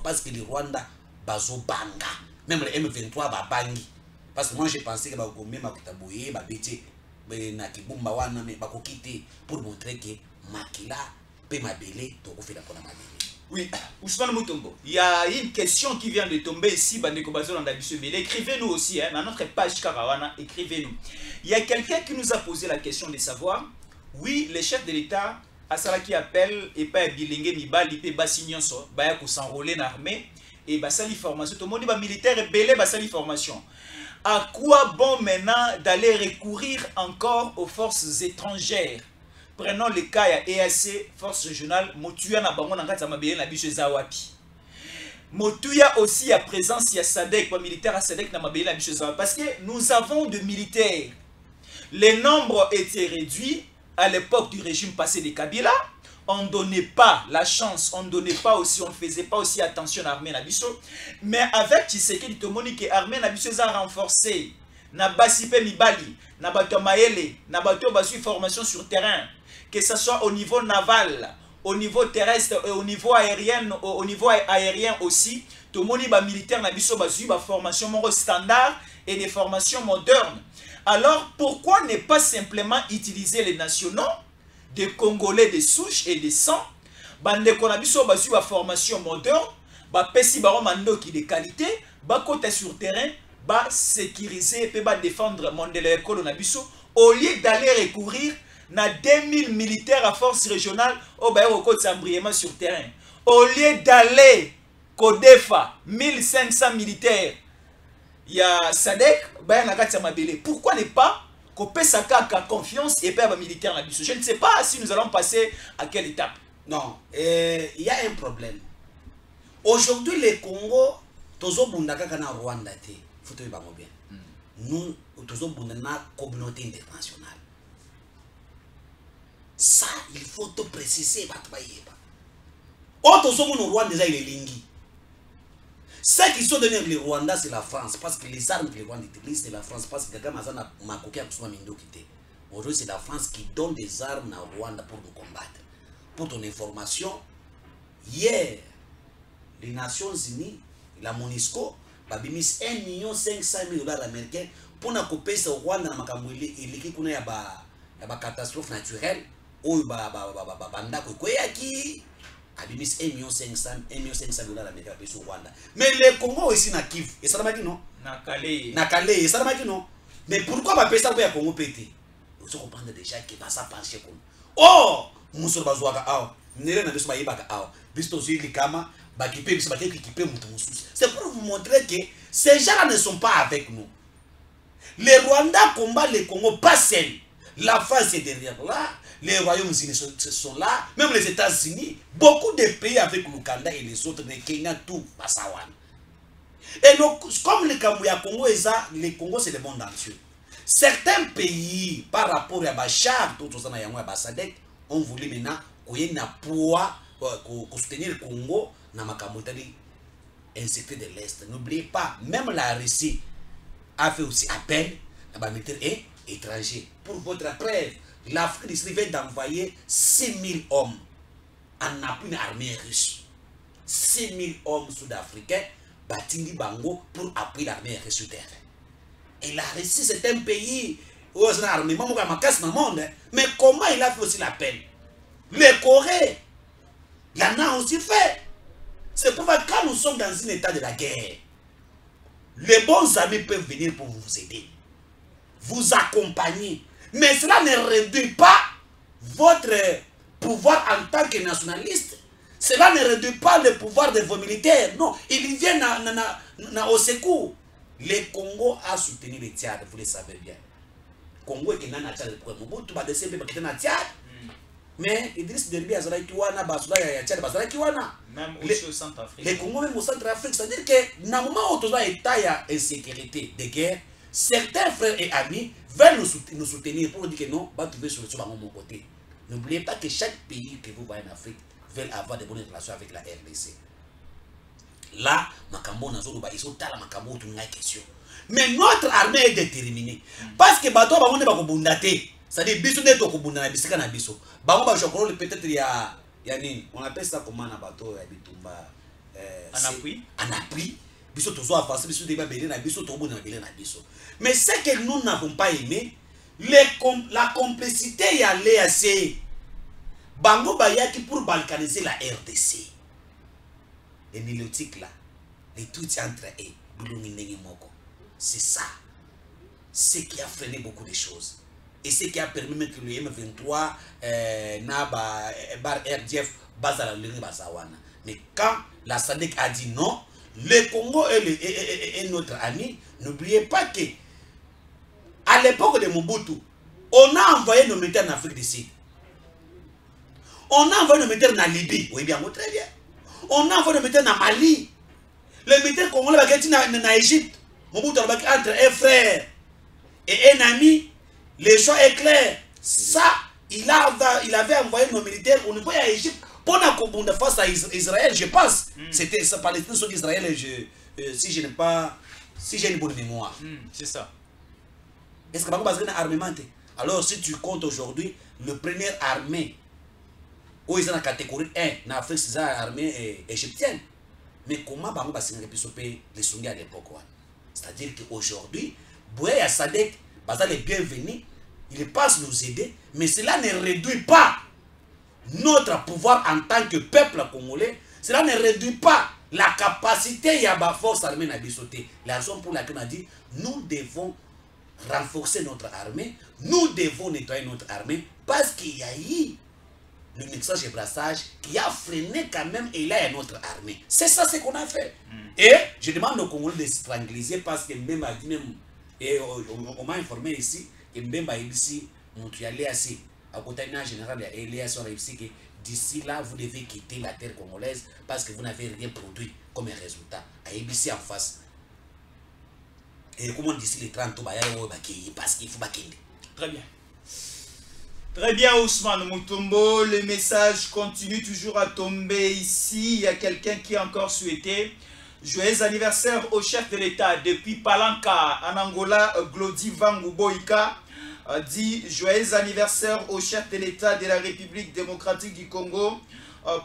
parce que le Rwanda bazo banga, même le M23 ba bangi. Parce que moi j'ai pensé que même Makutaboye, Babete, Nakibumba wana mais ba quitter pour montrer que Makila peut m'abeler donc on fait la bonne mabele. Oui, Ousmane Mutombo, il y a une question qui vient de tomber ici, Bandeko Bazo Landabisubele. Écrivez-nous aussi, hein, dans notre page Karawana, écrivez-nous. Il y a quelqu'un qui nous a posé la question de savoir, oui, les chefs de l'État Asala qui appelle et pas bilingue mibali pe basignonso baya ko s'enrôler dans l'armée et basali formation tout le monde ba militaire et belé basali formation. À quoi bon maintenant d'aller recourir encore aux forces étrangères? Prenons le cas ya EAC force régionale Motuya na bango na kati mabele na biso zawapi. Motuya aussi à présence ya SADC pas militaire à SADC na mabele na biso zawapi parce que nous avons de militaires. Le nombre était réduit. À l'époque du régime passé de Kabila, on ne donnait pas la chance, on ne donnait pas aussi, on ne faisait pas aussi attention à l'armée Nabiso. Mais avec Tshisekedi Tomoni, que l'armée Nabiso a renforcé, na basipe mibali, na bato maele, na bato basu formation sur terrain, que ce soit au niveau naval, au niveau terrestre et au niveau aérien aussi, Tomoni ba militaire Nabiso basu ba formation standard et des formations modernes. Alors, pourquoi ne pas simplement utiliser les nationaux, des Congolais de souche et de sang, bande konabiso basu ba formation moderne, ba pesi ba mando qui de qualité, ba côté sur terrain, ba sécuriser et ba défendre mondele école nabiso au lieu d'aller recourir na 2000 militaires à force régionale au ba côté sambriement sur terrain. Au lieu d'aller Kodefa 1500 militaires il y a SADC, pourquoi ne pas couper sa confiance et perdre militaire? Je ne sais pas si nous allons passer à quelle étape. Non, il y a un problème. Aujourd'hui, le Congo, tozo bundaka kana Rwanda te, faut bien. Nous, tozo bundana communauté internationale. Ça, il faut te préciser, oh, tozo bundana Rwanda déjà il est lingi. Ceux qui sont donnés les Rwandais, c'est la France. Parce que les armes que les Rwandais utilisent, c'est la France. Parce que aujourd'hui, c'est la France qui donne des armes à Rwanda pour nous combattre. Pour ton information, hier, les Nations Unies, la MONUSCO, a mis 1,5 million $ américains pour nous couper ce Rwanda dans la catastrophe naturelle. Ou Abimis 1,5 million $ américains sur Rwanda. Mais le Congo ici na Kivu, et ça n'a pas non? Na Calais, et ça n'a pas non? Mais pourquoi va payer ça pour le Congo pété? Vous comprenez déjà que va ça pencher comme. Oh, Moussou Bazouaka, ah, Nere na Bissou Baïbaka, ah, Bisto Zili Kama, Bakipe, Bissou Baké qui peut monter Moussou. C'est pour vous montrer que Ces gens-là ne sont pas avec nous. Les Rwandais combattent le Congo, pas seuls. La France est derrière là, les Royaumes-Unis sont là, même les États-Unis, beaucoup de pays avec l'Ouganda et les autres, le Kenya, tout, Passawan. Et donc, comme le Congo, le Congo c'est le monde entier. Certains pays, par rapport à Bachar, ont voulu maintenant qu'il y ait un poids pour soutenir le Congo dans la insécurité de l'Est. N'oubliez pas, même la Russie a fait aussi appel à militaires étrangers. Pour votre preuve, l'Afrique du Sud vient d'envoyer 6 000 hommes en appui de l'armée russe. 6 000 hommes sud-africains battis Bango pour appuyer l'armée russe sur terre. Et la Russie, c'est un pays où il y a un armement qui dans le monde. Mais comment il a fait aussi l'appel? Les Corées, il en a aussi fait. C'est pourquoi quand nous sommes dans un état de la guerre, les bons amis peuvent venir pour vous aider, vous accompagner. Mais cela ne réduit pas votre pouvoir en tant que nationaliste. Cela ne réduit pas le pouvoir de vos militaires. Non, ils viennent au secours. Le Congo a soutenu le Tchad, vous le savez bien. Le Congo est un Tchad. Mobutu va descendre pour quitter le Tchad. Mais Idriss Déby a dit Tchad, même au Centrafrique. Le Congo même au Centrafrique, c'est-à-dire que dans le moment où tout ça est insécurité, de guerre, certains frères et amis veulent nous soutenir pour dire que non, va trouver solution à mon côté. N'oubliez pas que chaque pays que vous voyez en Afrique veut avoir de bonnes relations avec la RDC. Là, Makambo n'a pas de question. Mais notre armée est déterminée. Parce que bateau va pas bundate. C'est-à-dire biso neto ko bundana bisika na biso. Bango ba jokolo peut-être il y a nini, on appelle ça comment na bateau ya bitumba en appui. Biso tozo avancer biso débat belé na biso to bundana belé na biso. Mais ce que nous n'avons pas aimé, la complicité ya l'EAC. Bango bayaki pour balkaniser la RDC. Les nilotiques là, les tout entre eux, c'est ça. Ce qui a freiné beaucoup de choses. Et ce qui a permis que le M23 bar RDF bazala le bazawana. Mais quand la SADC a dit non, le Congo est notre ami. N'oubliez pas que à l'époque de Mobutu, on a envoyé nos militaires en Afrique du Sud. On a envoyé nos militaires en Libye. Oui, bien, très bien. On a envoyé nos militaires en Mali. Les militaires congolais en Égypte. Mobutu entre un frère et un ami. Le choix est clair. Ça, il avait envoyé nos militaires au niveau de l'Égypte pour nous face à Israël, je pense. C'était ça, Palestine sur Israël, si j'ai une bonne mémoire. C'est ça. Est-ce que vous avez un armement? Alors, si tu comptes aujourd'hui, le premier armée, où ils sont dans la catégorie 1, en Afrique, c'est l'armée égyptienne. Mais comment vous avez pu les Sunnis à l'époque? C'est-à-dire qu'aujourd'hui, Boué et Sadek, les bienvenus, ils passent nous aider, mais cela ne réduit pas notre pouvoir en tant que peuple congolais. Cela ne réduit pas la capacité de la force armée à sauter. La raison pour laquelle on a dit, nous devons renforcer notre armée, nous devons nettoyer notre armée, parce qu'il y a eu le mixage et brassage qui a freiné quand même et là notre armée. C'est ça ce qu'on a fait. Et je demande aux Congolais de se tranquilliser parce que même a dit même, et on m'a informé ici que même ici, on a assez. À côté d'un général, il y a ici que d'ici là, vous devez quitter la terre congolaise parce que vous n'avez rien produit comme un résultat. À ici en face. Et comment d'ici les 30 ans, parce qu'il faut pas quitter. Très bien. Très bien, Ousmane Mutombo. Le message continue toujours à tomber ici. Il y a quelqu'un qui a encore souhaité joyeux anniversaire au chef de l'État depuis Palanca en Angola. Glody Vangu Boïka dit joyeux anniversaire au chef de l'État de la République démocratique du Congo.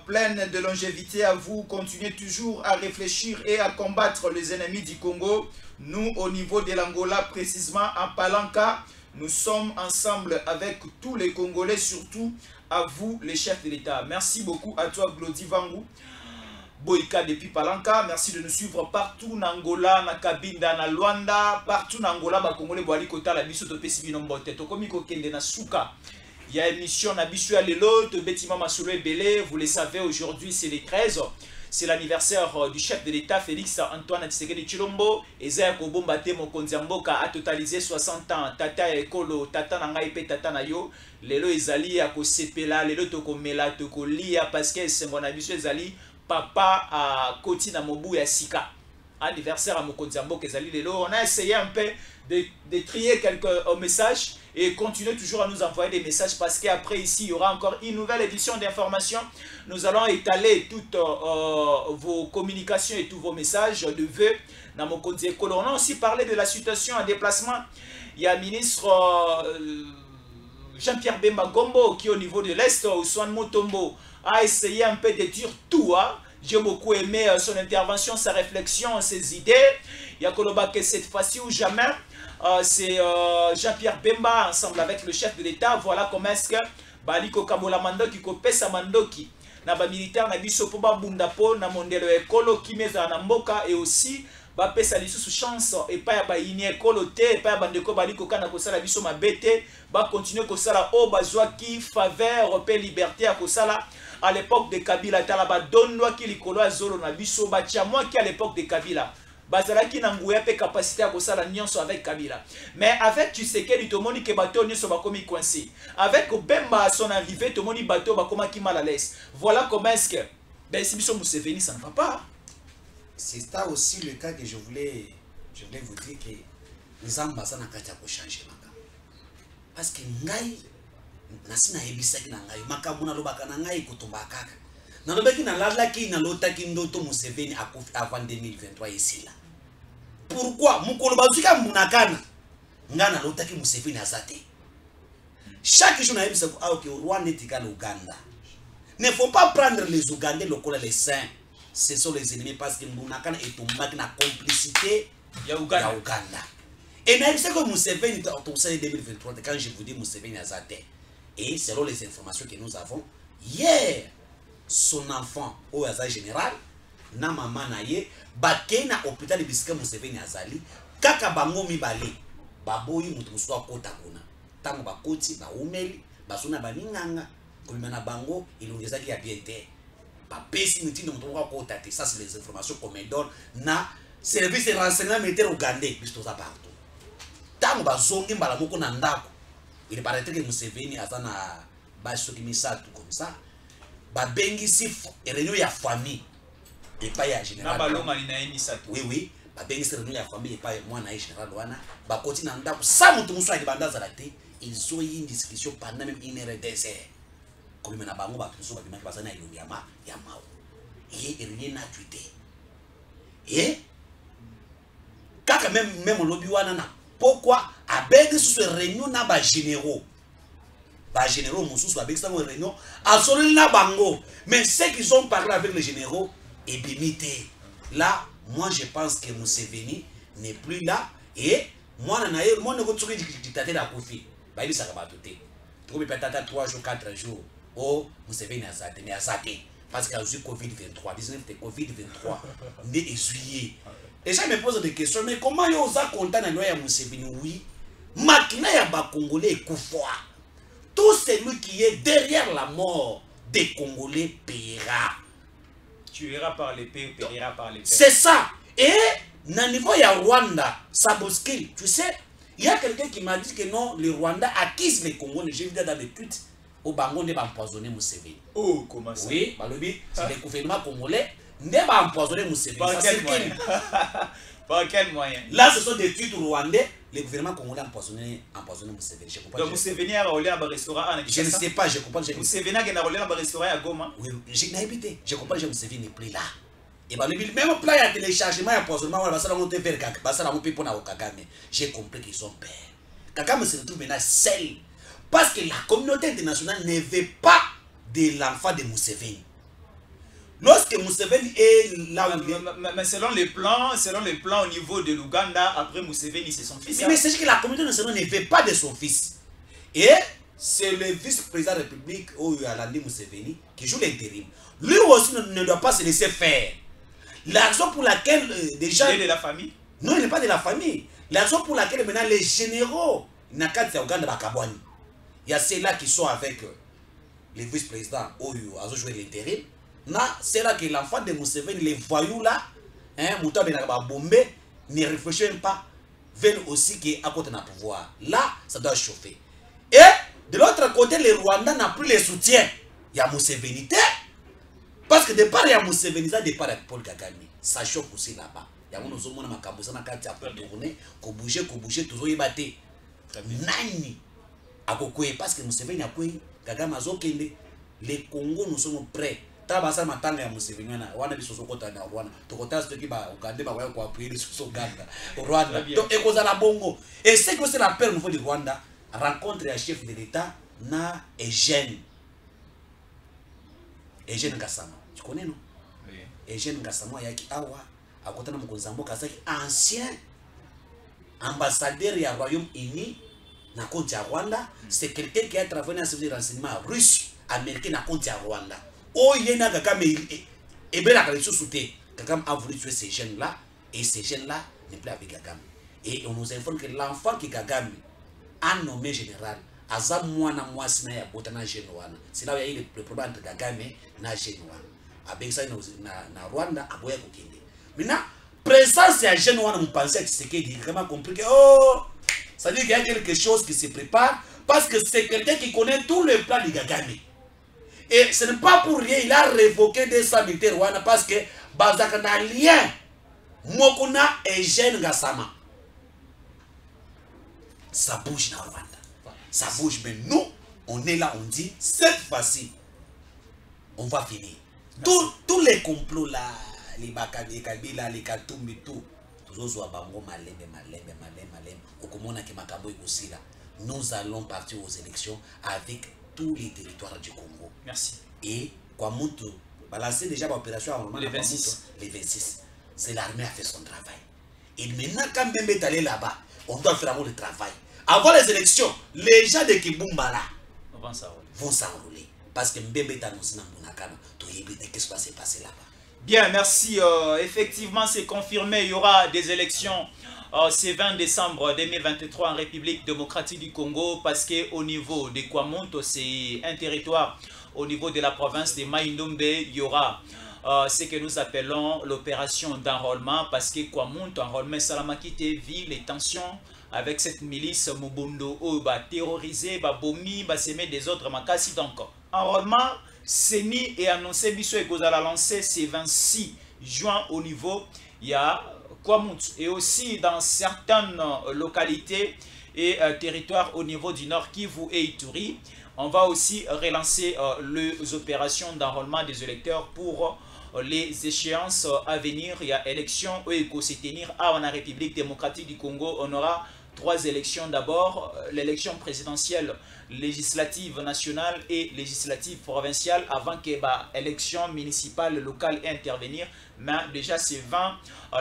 Pleine de longévité à vous. Continuez toujours à réfléchir et à combattre les ennemis du Congo. Nous, au niveau de l'Angola, précisément à Palanca, nous sommes ensemble avec tous les Congolais, surtout à vous, les chefs de l'État. Merci beaucoup à toi, Glody Vangu Boïka depuis Palanca. Merci de nous suivre partout en Angola, na Kabinda, na Luanda, partout en Angola, les Congolais boali kota la biso to pesi binombote. To komi ko kende na suka. Il y a une émission na biso ya lelo to betima masolo ebele. Vous le savez, aujourd'hui c'est les 13. c'est l'anniversaire du chef de l'État Félix Antoine Tshisekedi Tshilombo. Ezaya Kobomba te mokonzi ya mboka a totalisé 60 ans. Tata ya ekolo, tata na ngai pe tata na yo. Lelo ezali ya kosepela, lelo tokomela, tokolia parce que esengo na biso ezali papa a koti na mobu ya sika. Anniversaire à mokonzi ya mboka ezali lelo. On a essayé un peu de trier quelques messages et continuez toujours à nous envoyer des messages parce qu'après ici il y aura encore une nouvelle édition d'information. Nous allons étaler toutes vos communications et tous vos messages de vœux dans mon compte école. On a aussi parlé de la situation en déplacement. Il y a le ministre Jean-Pierre Bemba Gombo qui au niveau de l'Est, Ousmane Motombo, a essayé un peu de dire tout. J'ai beaucoup aimé son intervention, sa réflexion, ses idées. Il y a Koloba que cette fois-ci ou jamais. C'est Jean-Pierre Bemba ensemble avec le chef de l'État. Voilà comment est-ce que Baliko Kamola Mandoki Kopesa Mandoki na ba militaire na biso po ba bunda po na mondelo ekolo kimeza na mboka et aussi ba pesa lisusu chance et pas ya ba ini ekolo te pas ya bandeko Baliko kana kosala biso mabete ba continuer kosala o bazwa ki faveur pe liberté à kosala à l'époque de Kabila talaba donwa ki likolo azolo na biso ba tia moi qui à l'époque de Kabila bazalaki na nguya pe capacité à kosala nyonso avec Kabila. Mais avec Tshisekedi tomoni ke bato nyonso bakomi coincé. Avec Bemba à son arrivée tomoni bato bakoma ki mal à l'aise. Voilà comment est-ce que ben si biso Museveni ça ne va pas. C'est ça aussi le cas que je voulais vous dire que nzamba sana kati ko changer makambo. Parce que ngai nasina ebisaki na ngai makambo na lobaka na ngai kotomba kaka. Na lobaki na lalaki na lotaki ndoto Museveni akufi avant 2023 ici là. Pourquoi mukolo bazika munakana ngana lotaki Museveni azate. Chaque jour na yebisa ko OK Rwanda etikala Uganda. Ne faut pas prendre les Ougandais lokola les saints. Ce sont les ennemis parce que munakana est tombé na complicité ya Uganda. Et na yebisa ko Museveni en 2023 quand je vous dis Museveni azate. Et selon les informations que nous avons hier son enfant au hasard général na maman na ye bakei na hôpital de bisika Museveni azali kaka bango mibale baboyi mutu musu akota kuna tango bakoti baumeli basuna baninganga komima na bango ilongezaki ya bien te bapesi mitindo mutu akota te. Ça c'est les informations qu'on me donne na service de renseignement militaire ougandais biso za partout tango bazongi mbala moko na ndako il paraît que Museveni azana basoki misatu comme ça babengisi réunion ya famille et pas ya général. Oui, babengisi réunion ya famille et pas moi na général wana bakoti na ndako sa mutu musu aki bandaza la te. Ils ont eu une discussion pendant même 1 heure et 2 heures. Comme na bango ba tuso ba bimaki bazana ilongi ya mao. Et rien n'a tweeté. Et kaka même lobby wana na pourquoi abengisi ce réunion na ba généraux. Bah généraux Moussous avec ça réunion à Solina Bango, mais ceux qui ont parlé avec les généraux et bimité là moi je pense que Museveni n'est plus là et moi ne retrouve dictateur à Kofi bah il s'est rabatté tu peux peut-être 3 jours 4 jours oh Museveni a ça mais à ça parce qu'il a eu Covid-23 19 Covid-23 né juillet et ça me pose des questions mais comment il osa content na ya Museveni oui makina ya ba congolais kufwa. Tout celui qui est derrière la mort des Congolais paiera. Tuera par l'épée, paiera par l'épée. C'est ça. Et, au niveau de Rwanda, ça bouscule. Tu sais, il y a quelqu'un qui m'a dit que non, le Rwanda accuse les Congolais. J'ai vu dans les tweets, au Bango, ne va empoisonner Museveni. Oh, comment ça? Oui, c'est le gouvernement congolais, ne va empoisonner Museveni. Par quel moyen? Par quel moyen? Là, ce sont des tweets rwandais. Le gouvernement congolais a empoisonné Museveni. Donc Museveni a roulé à un restaurant. Je ne sais pas, je comprends. Museveni a roulé à un restaurant à Goma. Oui, j'ai habité. Je comprends que Museveni n'est plus là. Et bien, même plan de téléchargement et empoisonnement, j'ai compris qu'ils sont pères. Kagame se retrouve maintenant seul. Parce que la communauté internationale ne veut pas de l'enfant de Museveni. Lorsque Museveni est là où il est... Mais selon les plans au niveau de l'Ouganda, après Museveni, c'est son fils. Mais c'est que la communauté nationale ne veut pas de son fils. Et c'est le vice-président de la République, Yolande Museveni, qui joue l'intérim. Lui aussi ne doit pas se laisser faire. La raison pour laquelle déjà... Il est de la famille? Non, il n'est pas de la famille. La raison pour laquelle maintenant les généraux, Nakati Ouganda Bakabwani, il y a ceux-là qui sont avec le vice-président, Oyo, à jouer l'intérim. c'est là que l'enfant de Museveni, les voyous là, Mouta Benakaba Bombe, ne réfléchissent pas, veulent aussi qu'à côté de pouvoir. Là, ça doit chauffer. Et de l'autre côté, le Rwanda n'a plus le soutien. Il y a Museveni. Parce que départ, il y a Museveni, ça départ avec Paul Kagame. Ça chauffe aussi là-bas. Il y a un homme qui a tourné, qui bouge, toujours y battre. Nani parce que Museveni a pris Kagame a zokende. Les Congo, nous sommes prêts. Tabasa matanga ya Museveni wana bisoso kota na Rwanda. Tokota ce qui va Uganda ba ko appuyer sur Uganda. Rwanda. Donc ekozala bongo. Et c'est que c'est la paix au niveau du Rwanda. Rencontre le chef de l'État na Eugène Gassama. Tu connais non? Oui. Eugène Gassama yaki awa akotana mukonzambo kazaki ancien ambassadeur ya Royaume-Uni na compte ya Rwanda. C'est quelqu'un qui a travaillé dans le service de renseignement russe, américain na compte ya Rwanda. Oh yena Kagame et bien la coalition soutient. Kagame a voulu tuer ces jeunes là et ces jeunes là n'est plus avec Kagame. Et on nous informe que l'enfant qui Kagame a nommé général aza mwana mwasi na ya botana jeune. C'est là où il y a eu le problème entre Kagame et jeune. Avec ça na Rwanda aboya kokende. Maintenant présence ya jeune wana m'penser que c'est qu'il vraiment compris que oh ça veut dire qu'il y a quelque chose qui se prépare parce que c'est quelqu'un qui connaît tout le plan de Kagame. Et ce n'est pas pour rien, il a révoqué des militaires Rwanda parce que Bazaka n'a lien. Mokuna et Eugène Gassama. Ça bouge dans Rwanda. Ça bouge, mais nous, on est là, on dit, cette fois-ci, on va finir. Tous les complots là, les Baka, les Kabila, les Katumbi, tout, nous allons partir aux élections avec tous les territoires du Congo. Merci. Et Kwamuntu, balancer déjà l'opération en les 26. Les 26. C'est l'armée a fait son travail. Et maintenant, quand Mbembe est allé là-bas, on doit faire le travail. Avant les élections, les gens de Kibumbala vont s'enrouler. Parce que Mbembe est annoncé dans Bunakana. Qu'est-ce qui va se passer là-bas? Bien, merci. Effectivement, c'est confirmé. Il y aura des élections ce 20 décembre 2023 en République démocratique du Congo parce qu'au niveau de Kwamonto, c'est un territoire au niveau de la province de Mai-Ndombe, il y aura ce que nous appelons l'opération d'enrôlement parce que Kwamonto, enrôlement Salamakite, vit les tensions avec cette milice Mobondo, terrorisé, bomi, semer des autres makasi. Donc, enrôlement, Seni est annoncé, Bisso et Kozala lancé ce 26 juin au niveau, il y a Kwamonto et aussi dans certaines localités et territoires au niveau du Nord Kivu et Ituri. On va aussi relancer les opérations d'enrôlement des électeurs pour les échéances à venir. Il y a élections où il faut se tenir à la République démocratique du Congo. On aura 3 élections d'abord, l'élection présidentielle, législative nationale et législative provinciale avant que l'élection municipale, locale intervenir. Mais déjà c'est 20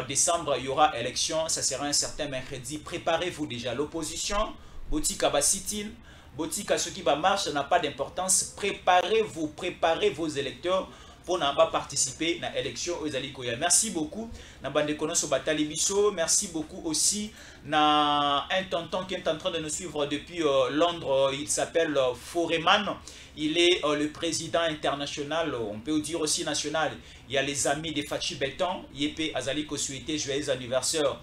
décembre, il y aura élection, ça sera un certain mercredi. Préparez-vous déjà. L'opposition, Botika Basitil, Botika ce qui va marcher n'a pas d'importance. Préparez-vous, préparez vos électeurs pour ne pas participer à l'élection aux Alikoya. Merci beaucoup. Merci beaucoup aussi à un tonton qui est en train de nous suivre depuis Londres. Il s'appelle Foreman. Il est le président international, on peut dire aussi national. Il y a les amis de Fachi Béton. Yepé Azaliko souhaité joyeux anniversaire.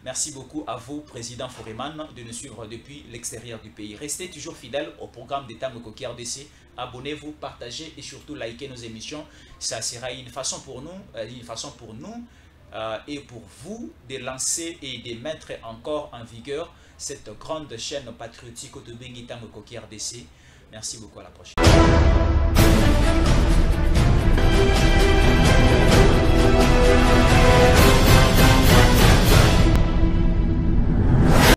Merci beaucoup à vous, Président Foreman, de nous suivre depuis l'extérieur du pays. Restez toujours fidèles au programme des Tango Koki RDC. Abonnez-vous, partagez et surtout likez nos émissions. Ça sera une façon pour nous, et pour vous de lancer et de mettre encore en vigueur cette grande chaîne patriotique Otobengi Tango Koki RDC. Merci beaucoup, à la prochaine.